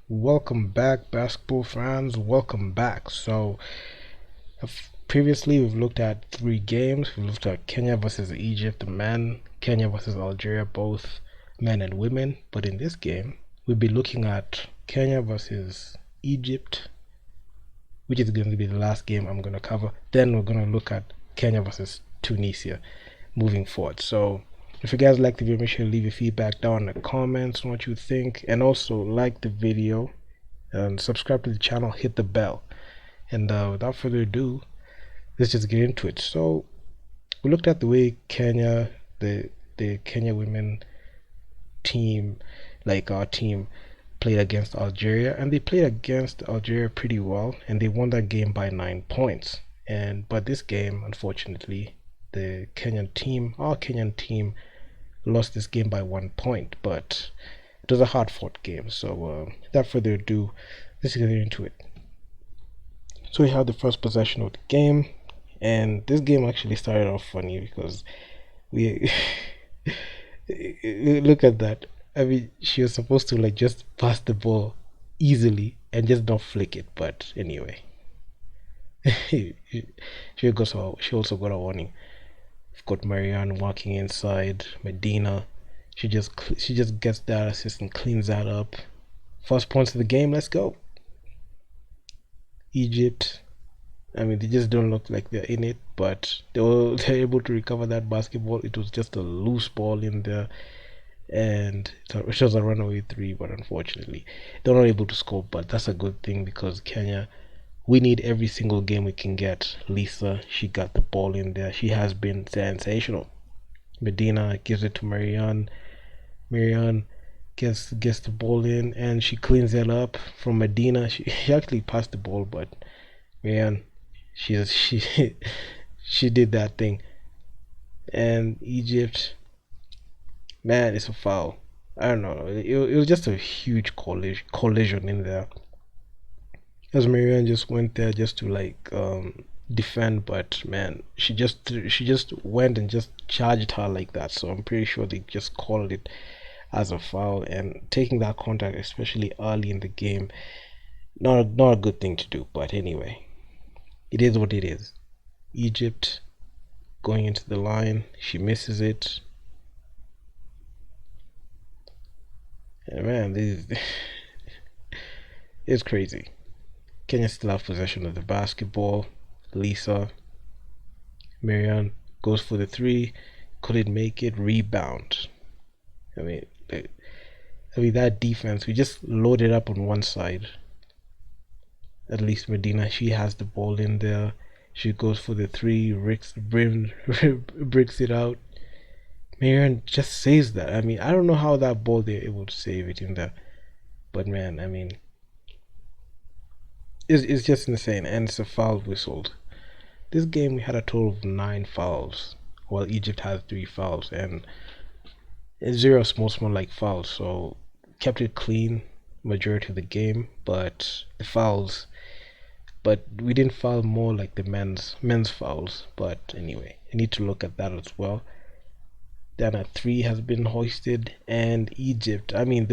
Welcome back, basketball fans. Welcome back. Previously we've looked at three games. We've looked at Kenya versus Egypt, men, Kenya versus Algeria, both men and women. But in this game, we'll be looking at Kenya versus Egypt, which is going to be the last game I'm going to cover. Then we're going to look at Kenya versus Tunisia moving forward. So if you guys like the video, make sure to leave your feedback down in the comments on what you think, and also like the video and subscribe to the channel, hit the bell. And without further ado, let's just get into it. So we looked at the way Kenya, the Kenya women team, like our team, played against Algeria, and they played against Algeria pretty well, and they won that game by 9 points. But this game, unfortunately, the our Kenyan team, lost this game by 1 point. But it was a hard-fought game. So without further ado, let's get into it. So we have the first possession of the game, and this game actually started off funny because we look at that. I mean, she was supposed to like just pass the ball easily and just not flick it, but anyway, she also got a warning. We've got Marianne walking inside. Medina, she just gets that assist and cleans that up. First points of the game. Let's go. Egypt. I mean, they just don't look like they're in it, but they're able to recover that basketball. It was just a loose ball in there, and it was a runaway three, but unfortunately, they're not able to score. But that's a good thing because Kenya, we need every single game we can get. Lisa, she got the ball in there. She has been sensational. Medina gives it to Marianne. Marianne gets the ball in and she cleans it up from Medina. She actually passed the ball, but Marianne, she she did that thing. And Egypt, man, it's a foul. I don't know. It was just a huge collision in there. As Marianne just went there just to like defend, but man, she just went and just charged her like that. So I'm pretty sure they just called it as a foul, and taking that contact, especially early in the game, not a good thing to do. But anyway, it is what it is. Egypt going into the line, she misses it, and man, this it's crazy. Kenya still have possession of the basketball. Lisa, Marianne goes for the three, couldn't make it. Rebound. I mean, that defense, we just loaded up on one side. At least Medina, she has the ball in there. She goes for the three, bricks it out. Marianne just saves that. I mean, I don't know how that ball they're able to save it in there, but man, I mean, it's just insane, and it's a foul whistled. This game we had a total of 9 fouls, while Egypt had 3 fouls, and zero small like fouls. So kept it clean majority of the game, but the fouls, but we didn't foul more like the men's fouls. But anyway, I need to look at that as well. Then a three has been hoisted, and Egypt. I mean,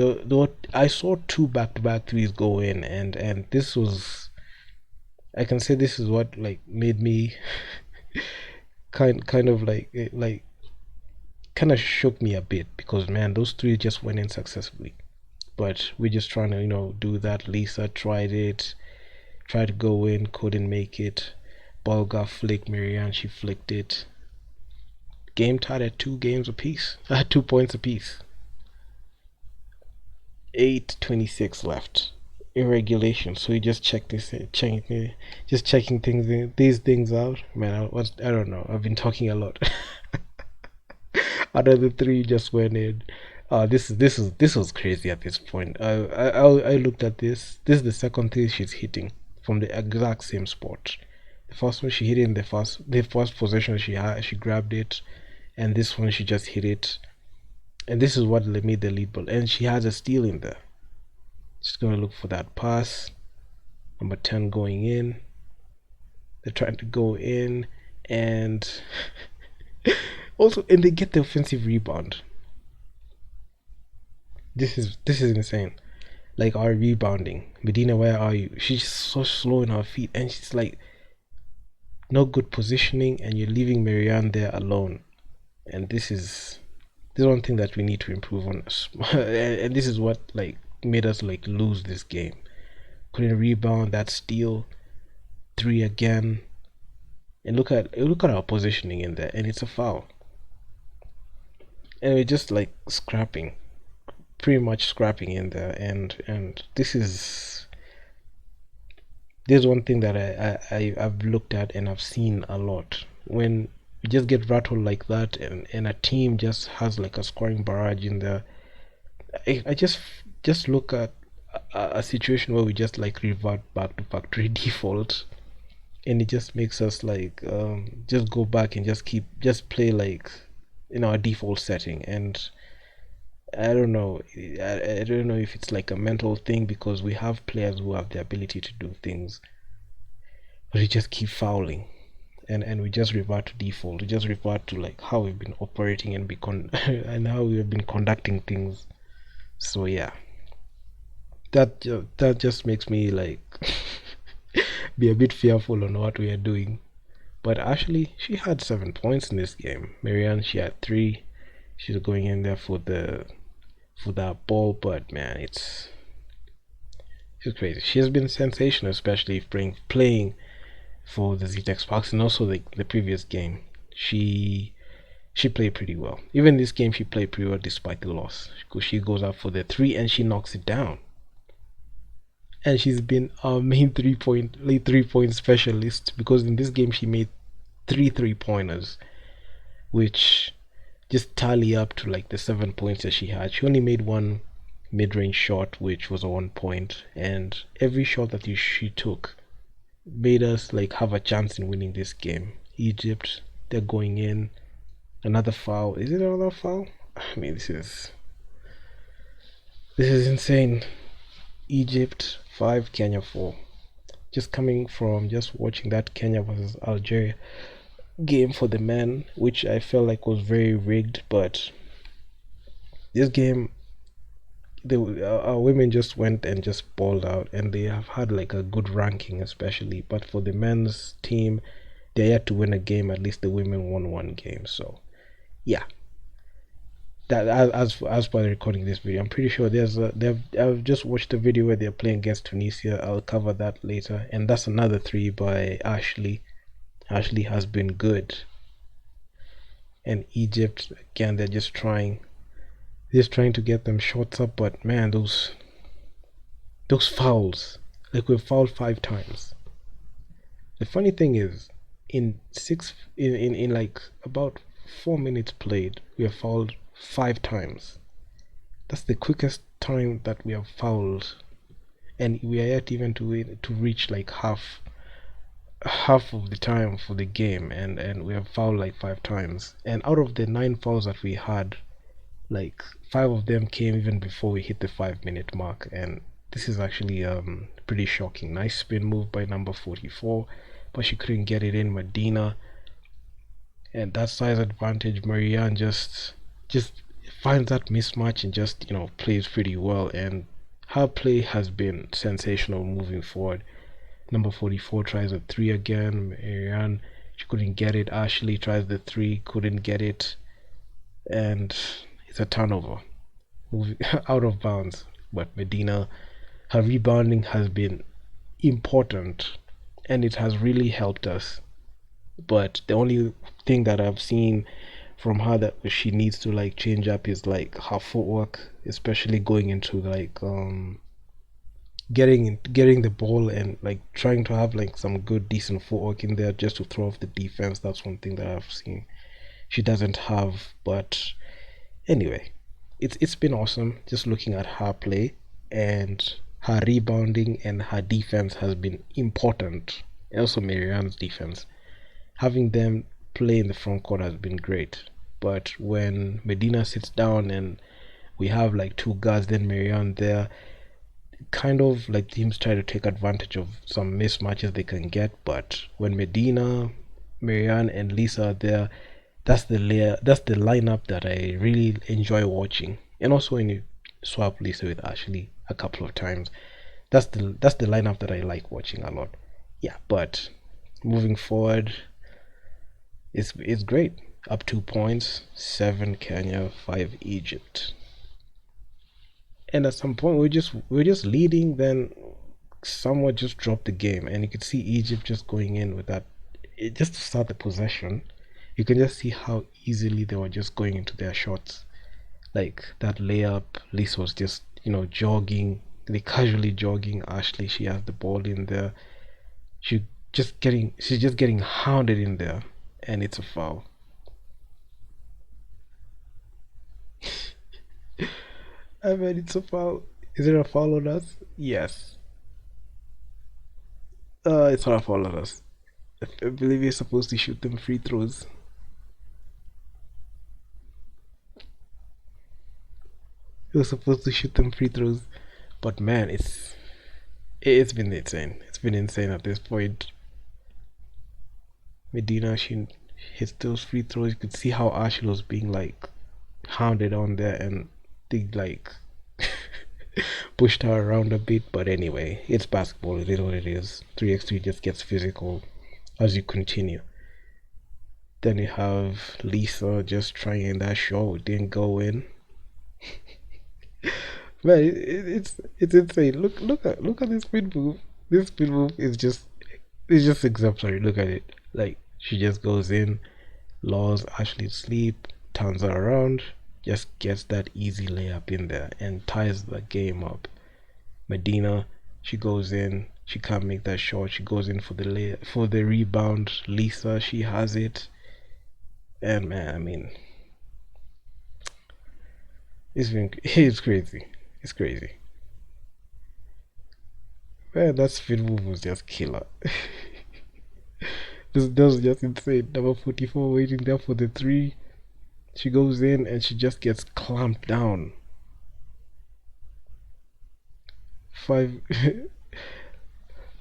I saw two back-to-back threes go in, and this was. I can say this is what like made me kind of like kind of shook me a bit because man, those three just went in successfully. But we're just trying to do that. Lisa tried to go in, couldn't make it. Ball got flicked. Marianne, she flicked it. Game tied at 2 games apiece. 2 points apiece. 8:26 left in regulation. So we just just checking these things out. Man, I don't know. I've been talking a lot. Another three just went in. This was crazy at this point. I looked at this. This is the second three she's hitting from the exact same spot. The first one she hit in the first possession she grabbed it, and this one she just hit it, and this is what made the lead ball. And she has a steal in there. She's gonna look for that pass. Number 10 going in. They're trying to go in, and also, and they get the offensive rebound. This is insane. Like our rebounding. Medina, where are you? She's so slow in her feet, and she's like no good positioning, and you're leaving Marianne there alone. And this is one thing that we need to improve on. And this is what like made us like lose this game. Couldn't rebound that steal, three again, and look at our positioning in there, and it's a foul. And we're just like scrapping, pretty much scrapping in there, and this is one thing that I've looked at and I've seen a lot. When you just get rattled like that, and a team just has like a scoring barrage in there, I just look at a situation where we just like revert back to factory default, and it just makes us like just go back and just play like in our default setting. And I don't know, I don't know if it's like a mental thing because we have players who have the ability to do things, but we just keep fouling, and we just revert to default. We just revert to like how we've been operating and and how we have been conducting things. So yeah, that just makes me like be a bit fearful on what we are doing. But actually, she had 7 points in this game. Marianne, she had three. She's going in there for that ball, but man, she's crazy. She has been sensational, especially playing for the ZTEX Sparks, and also the previous game. She played pretty well. Even this game, she played pretty well despite the loss. Because she goes up for the three and she knocks it down. And she's been our main three point specialist, because in this game she made three pointers, which just tally up to like the 7 points that she had. She only made one mid-range shot, which was a 1 point, and every shot that she took made us like have a chance in winning this game. Egypt, they're going in. Another foul. Is it another foul? I mean, this is insane. Egypt 5, Kenya 4. Just coming from just watching that Kenya versus Algeria game for the men, which I felt like was very rigged, but this game, our women just went and just balled out, and they have had like a good ranking, especially. But for the men's team, they're yet to win a game. At least the women won one game. So yeah, that as per the recording this video, I'm pretty sure I've just watched the video where they're playing against Tunisia. I'll cover that later. And that's another three by Ashley. Ashley has been good. And Egypt, again, they're just trying to get them shots up, but man, those fouls, like we've fouled 5 times. The funny thing is, in like about 4 minutes played, we have fouled 5 times. That's the quickest time that we have fouled, and we are yet even to reach like half of the time for the game, and we have fouled like 5 times. And out of the 9 fouls that we had, like 5 of them came even before we hit the 5 minute mark. And this is actually pretty shocking. Nice spin move by number 44, but she couldn't get it in. Medina, and that size advantage, Marianne just finds that mismatch and just plays pretty well, and her play has been sensational moving forward. Number 44 tries a three again. Marianne, she couldn't get it. Ashley tries the three, couldn't get it, and it's a turnover, moving out of bounds. But Medina, her rebounding has been important, and it has really helped us. But the only thing that I've seen from her that she needs to like change up is like her footwork, especially going into like getting the ball and like trying to have like some good decent footwork in there just to throw off the defense. That's one thing that I've seen she doesn't have. But anyway, it's been awesome just looking at her play, and her rebounding and her defense has been important. Also Marianne's defense, having them play in the front court has been great. But when Medina sits down and we have like two guards, then Marianne there, kind of like teams try to take advantage of some mismatches they can get. But when Medina, Marianne, and Lisa are there, that's the lineup that I really enjoy watching. And also when you swap Lisa with Ashley, a couple of times. That's the lineup that I like watching a lot. Yeah, but moving forward, it's great. Up 2 points, 7 Kenya, 5 Egypt. And at some point we're just leading, then someone just dropped the game, and you could see Egypt just going in with that, just to start the possession. You can just see how easily they were just going into their shots. Like that layup, Lisa was just jogging, they casually jogging. Ashley, she has the ball in there. She's just getting hounded in there, and it's a foul. I mean, it's a foul. Is there a foul on us? Yes. It's not a foul on us. I believe you're supposed to shoot them free throws. You're supposed to shoot them free throws. But man, it's been insane. It's been insane at this point. Medina, she hits those free throws. You could see how Ashley was being like hounded on there, and they like pushed her around a bit. But anyway, it's basketball. It is what it is. 3x3 just gets physical as you continue. Then you have Lisa just trying that shot. It didn't go in. Man, it's insane. Look at this spin move. This spin move is just, it's just exemplary. Look at it. Like she just goes in, lulls Ashley to sleep, turns her around, just gets that easy layup in there and ties the game up. Medina, she goes in, she can't make that shot. She goes in for the rebound. Lisa, she has it, and man, I mean, it's crazy. It's crazy. Man, that spin move was just killer. That was just insane. Number 44 waiting there for the three. She goes in and she just gets clamped down. 5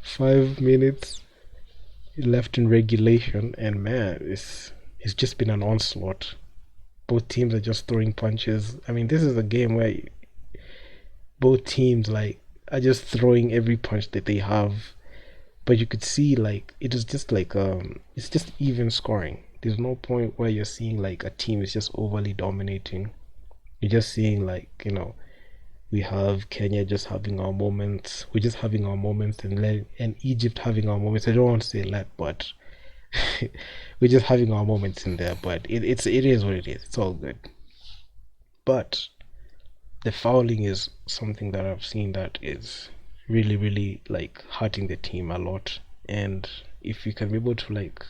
5 minutes left in regulation, and man, it's just been an onslaught. Both teams are just throwing punches. I mean, this is a game where both teams like are just throwing every punch that they have, but you could see like it is just like it's just even scoring. There's no point where you're seeing like a team is just overly dominating. You're just seeing like we have Kenya just having our moments. We're just having our moments, and Egypt having our moments. I don't want to say let, but we're just having our moments in there. But it is what it is. It's all good. But the fouling is something that I've seen that is really, really like hurting the team a lot. And if you can be able to like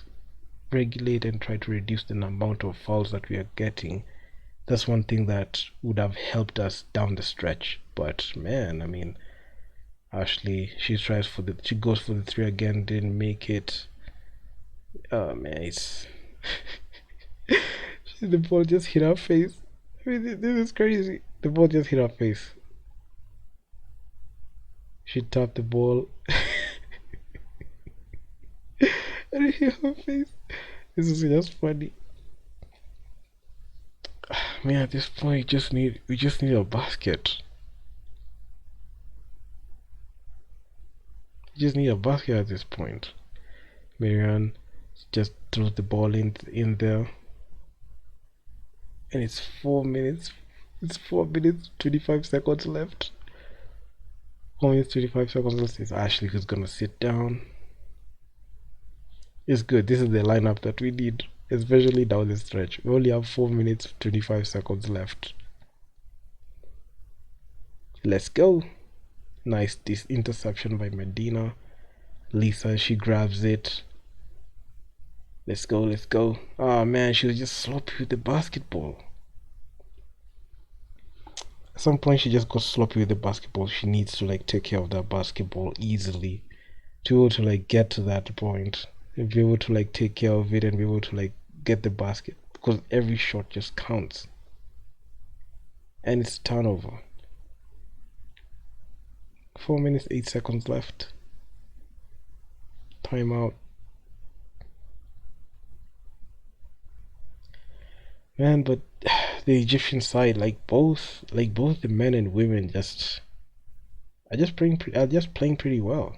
regulate and try to reduce the amount of fouls that we are getting, that's one thing that would have helped us down the stretch. But man, I mean, Ashley, she goes for the three again, didn't make it. Oh man, it's the ball just hit her face. I mean, this is crazy. The ball just hit her face. She tapped the ball and it hit her face. This is just funny. Man, at this point, we just need a basket. We just need a basket at this point. Marianne just throws the ball in there, and it's 4 minutes. It's 4 minutes, 25 seconds left. 4 minutes, 25 seconds left. It's Ashley who's gonna sit down. It's good. This is the lineup that we need, especially down the stretch. We only have 4 minutes, 25 seconds left. Let's go. Nice this interception by Medina. Lisa, she grabs it. Let's go, let's go. Oh man, she was just sloppy with the basketball. At some point, she just got sloppy with the basketball. She needs to like take care of that basketball easily to be able to like get to that point and be able to like take care of it and be able to like get the basket, because every shot just counts. And it's turnover. 4 minutes, 8 seconds left. Timeout. Man, but the Egyptian side, like both the men and women, just are just playing pretty well.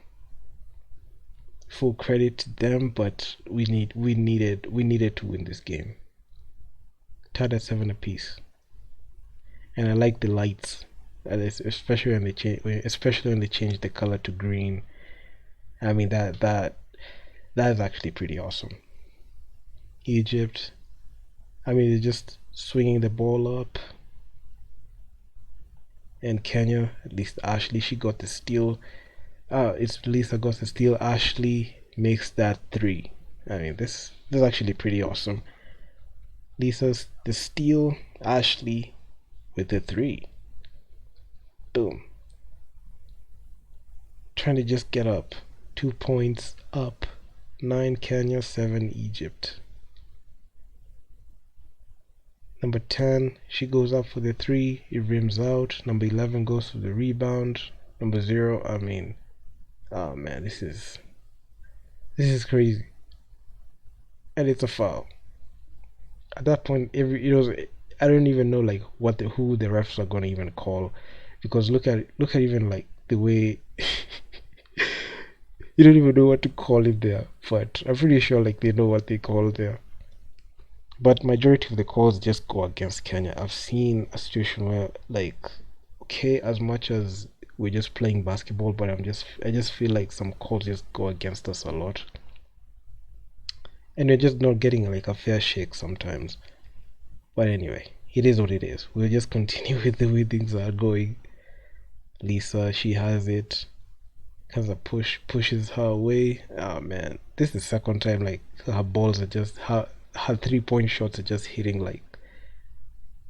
Full credit to them, but we needed to win this game. Tied at 7 apiece, and I like the lights, especially when they change the color to green. I mean that is actually pretty awesome. Egypt, I mean, they're just swinging the ball up, and Kenya, at least Ashley, she got the steal. It's Lisa got the steal. Ashley makes that three. I mean, this is actually pretty awesome. Lisa's the steal. Ashley with the three. Boom. Trying to just get up. 2 points up. 9 Kenya, 7 Egypt. Number 10, she goes up for the three. It rims out. Number 11 goes for the rebound. Number 0, I mean, oh man, this is crazy. And it's a foul. At that point, I don't even know like who the refs are gonna even call, because look at even like the way you don't even know what to call it there. But I'm pretty sure like they know what they call there. But majority of the calls just go against Kenya. I've seen a situation where like, okay, as much as we're just playing basketball, but I just feel like some calls just go against us a lot, and we're just not getting like a fair shake sometimes. But anyway, it is what it is. We'll just continue with the way things are going. Lisa, she has it. Has a pushes her away. Oh man, this is the second time like her balls are just her 3 point shots are just hitting like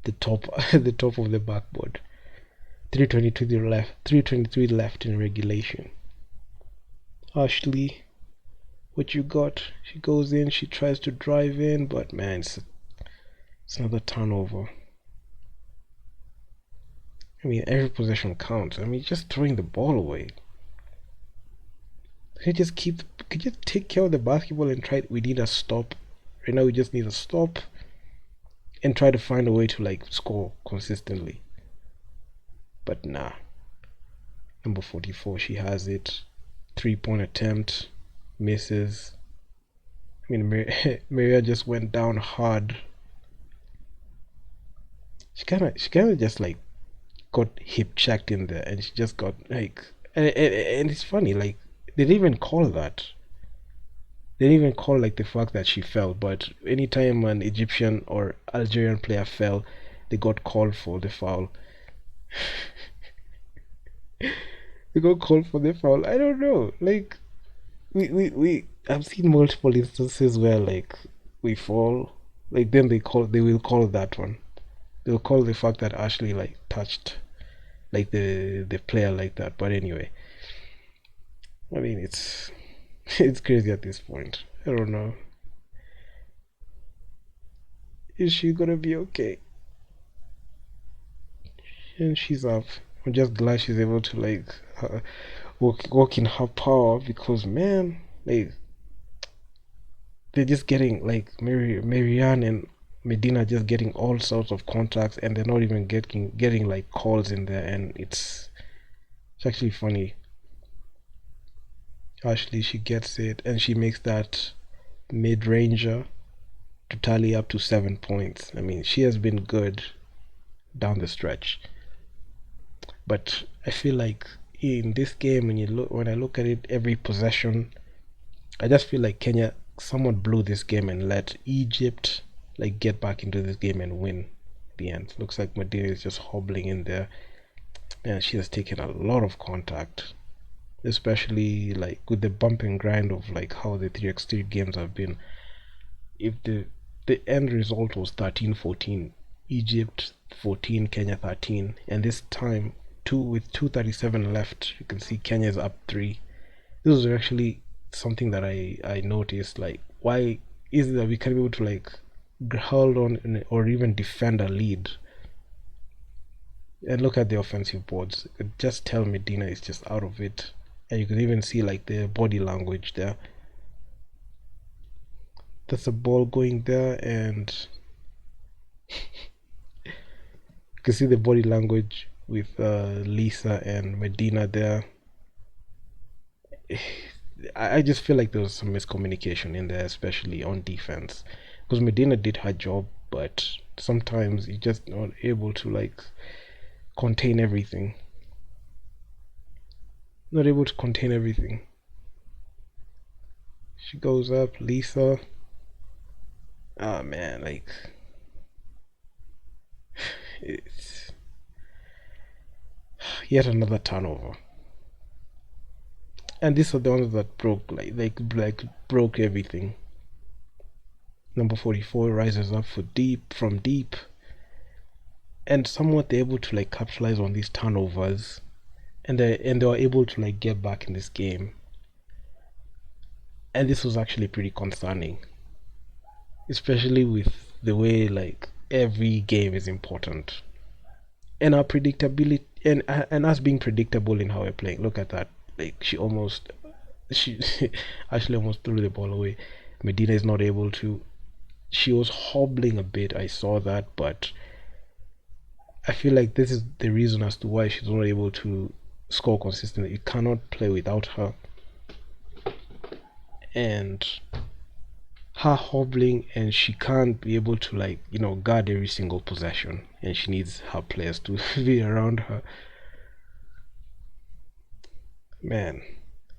the top the top of the backboard. 323 left in regulation. Ashley, what you got? She goes in, she tries to drive in, but man, it's another turnover. I mean, every possession counts. I mean, just throwing the ball away. Could you take care of the basketball and try? We need a stop. Right now, we just need a stop and try to find a way to like score consistently. But nah. Number 44, she has it. 3 point attempt, misses. I mean, Maria just went down hard. She kind of just like got hip checked in there, and she just got like, and it's funny, like they didn't even call that. They didn't even call like the fact that she fell, but anytime an Egyptian or Algerian player fell, they got called for the foul. They got called for the foul. I don't know. Like we I've seen multiple instances where like we fall, like then they will call that one. They'll call the fact that Ashley like touched like the player like that. But anyway, I mean it's crazy at this point. I don't know. Is she gonna be okay? And she's up. I'm just glad she's able to like walk in her power, because man, like they're just getting like Marianne and Medina just getting all sorts of contacts, and they're not even getting like calls in there, and it's actually funny. Ashley, she gets it, and she makes that mid ranger to tally up to 7 points. I mean, she has been good down the stretch, but I feel like in this game, when I look at it, every possession, I just feel like Kenya somewhat blew this game and let Egypt like get back into this game and win the end. Looks like Medina is just hobbling in there, and she has taken a lot of contact, especially like with the bump and grind of like how the 3x3 games have been. If the end result was 13-14, Egypt 14, Kenya 13, and this time with 2:37 left, you can see Kenya is up 3. This was actually something that I noticed, like why is it that we can't be able to like hold on or even defend a lead? And look at the offensive boards. You could just tell Medina is just out of it, and you could even see like the body language there. That's a ball going there, and you can see the body language with Lisa and Medina there. I just feel like there was some miscommunication in there, especially on defense, because Medina did her job, but sometimes you just not able to like contain everything. Not able to contain everything. She goes up, Lisa. Ah man, like it's yet another turnover. And these are the ones that broke like broke everything. Number 44 rises up for deep from deep, and somewhat they're able to like capitalize on these turnovers, and they were able to like get back in this game. And this was actually pretty concerning, especially with the way like every game is important, and our predictability and us being predictable in how we're playing. Look at that. Like she actually almost threw the ball away. Medina is not able to. She was hobbling a bit. I saw that, but I feel like this is the reason as to why she's not able to score consistently. You cannot play without her, and her hobbling, and she can't be able to like guard every single possession, and she needs her players to be around her. Man,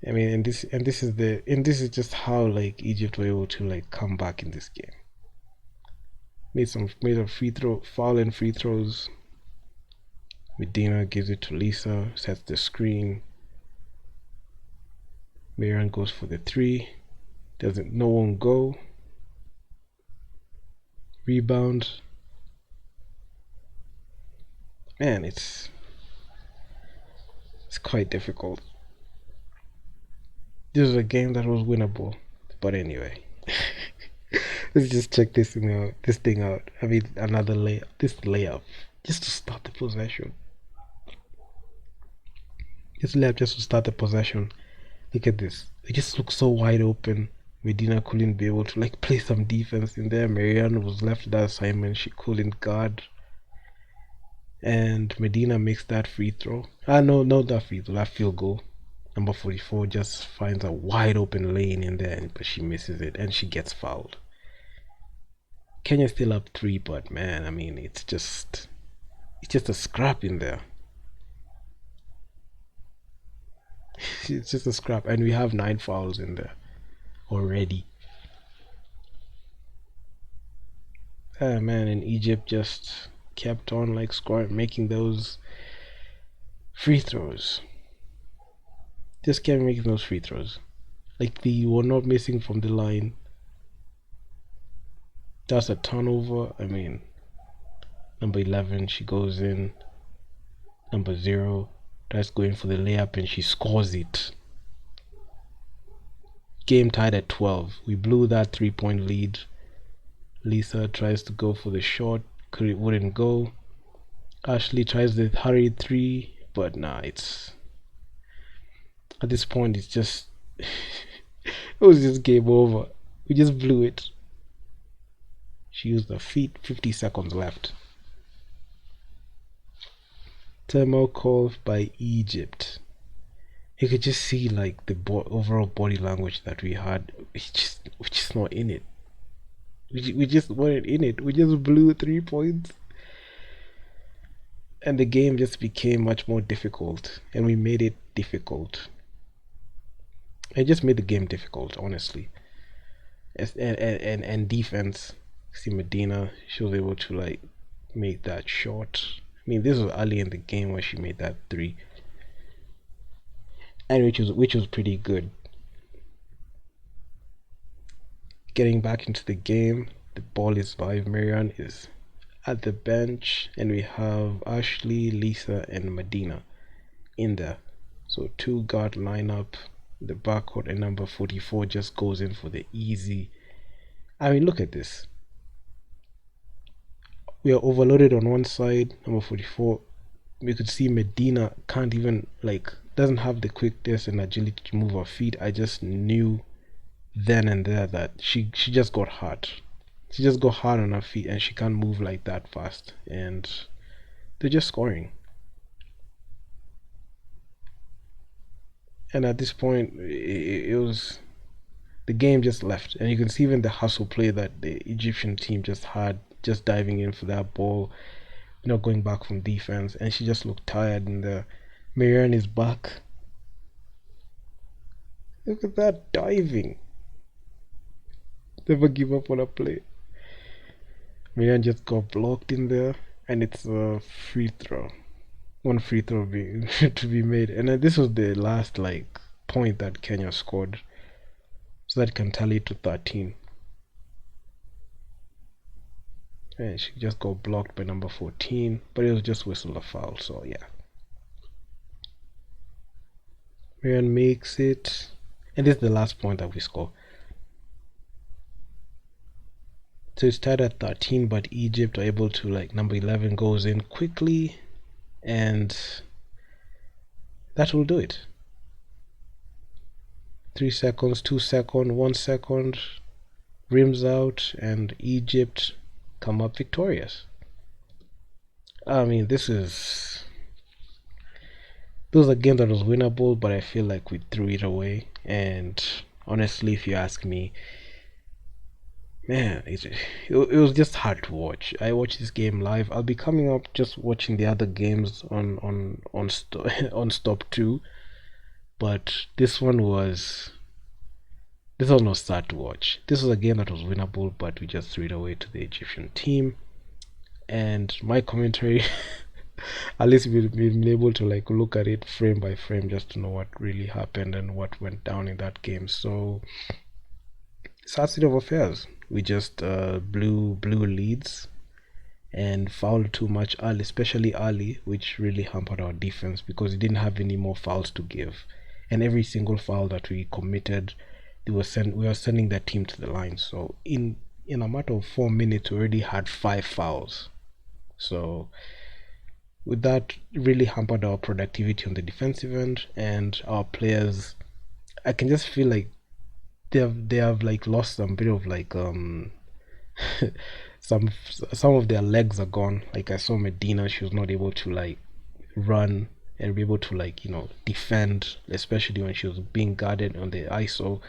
I mean, and this is just how like Egypt were able to like come back in this game. Made a free throw foul and free throws. Medina gives it to Lisa, sets the screen. Marian goes for the three. Doesn't no one go. Rebound. Man, it's quite difficult. This was a game that was winnable. But anyway. Let's just check this thing out. I mean another layup. This layup. Just to start the possession. This layup just to start the possession. Look at this. It just looks so wide open. Medina couldn't be able to like play some defense in there. Marianne was left that assignment. She couldn't guard. And Medina makes that free throw. No, not that free throw, that field goal. Number 44 just finds a wide open lane in there, but she misses it and she gets fouled. Kenya's still up 3, but man, I mean, it's just a scrap in there. It's just a scrap, and we have 9 fouls in there already. Ah man, and Egypt just kept on like scoring, making those free throws. Just kept making those free throws. Like they were not missing from the line. That's a turnover. I mean, number 11, she goes in. Number 0 tries going for the layup and she scores it. Game tied at 12. We blew that 3-point lead. Lisa tries to go for the shot, it wouldn't go. Ashley tries the hurried 3, but nah, it's at this point it's just it was just game over. We just blew it. She used the feet. 50 seconds left. Timeout call by Egypt. You could just see like the overall body language that we had. We're just not in it. We just weren't in it. We just blew 3 points. And the game just became much more difficult. And we made it difficult. It just made the game difficult, honestly. And defense. See Medina, she was able to like make that shot. I mean, this was early in the game where she made that 3. And which was pretty good. Getting back into the game, the ball is live. Marianne is at the bench, and we have Ashley, Lisa, and Medina in there. So 2 guard lineup, the backcourt, and number 44 just goes in for the easy. I mean, look at this. We are overloaded on one side. Number 44, we could see Medina can't even like doesn't have the quickness and agility to move her feet. I just knew then and there that she just got hurt. She just got hard on her feet and she can't move like that fast, and they're just scoring. And at this point, it was the game just left, and you can see even the hustle play that the Egyptian team just had, just diving in for that ball, going back from defense, and she just looked tired. And the Marianne is back. Look at that diving. Never give up on a play. Marianne just got blocked in there, and it's a free throw. One free throw being to be made, and then this was the last point that Kenya scored, so that can tally to 13. And she just got blocked by number 14, but it was just whistle a foul. So yeah, Marianne makes it, and this is the last point that we score. So it's tied at 13, but Egypt are able to, number 11 goes in quickly, and that will do it. 3 seconds, 2 seconds, 1 second, rims out, and Egypt come up victorious. I mean, this was a game that was winnable, but I feel like we threw it away. And honestly, if you ask me, man, it was just hard to watch. I watched this game live. I'll be coming up just watching the other games on Stop 2, but this one was sad to watch. This was a game that was winnable, but we just threw it away to the Egyptian team. And my commentary, at least we've been able to look at it frame by frame just to know what really happened and what went down in that game. So sad state of affairs. We just blew leads and fouled too much early, especially early, which really hampered our defense because we didn't have any more fouls to give. And every single foul that we committed, we were sending that team to the line. So in a matter of 4 minutes, we already had 5 fouls. So with that, really hampered our productivity on the defensive end, and our players, I can just feel like they have lost some bit of some of their legs are gone. I saw Medina, she was not able to run and be able to defend, especially when she was being guarded on the ISO.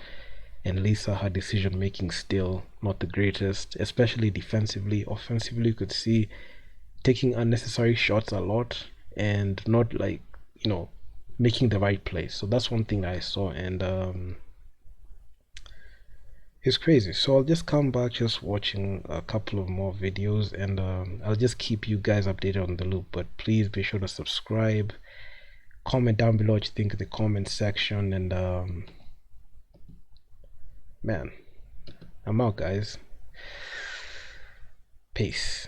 And Lisa, her decision making still not the greatest, especially defensively. Offensively, you could see taking unnecessary shots a lot and not making the right play. So that's one thing I saw, and it's crazy. So I'll just come back just watching a couple of more videos, and I'll just keep you guys updated on the loop. But please be sure to subscribe, comment down below what you think in the comment section, and man, I'm out, guys. Peace.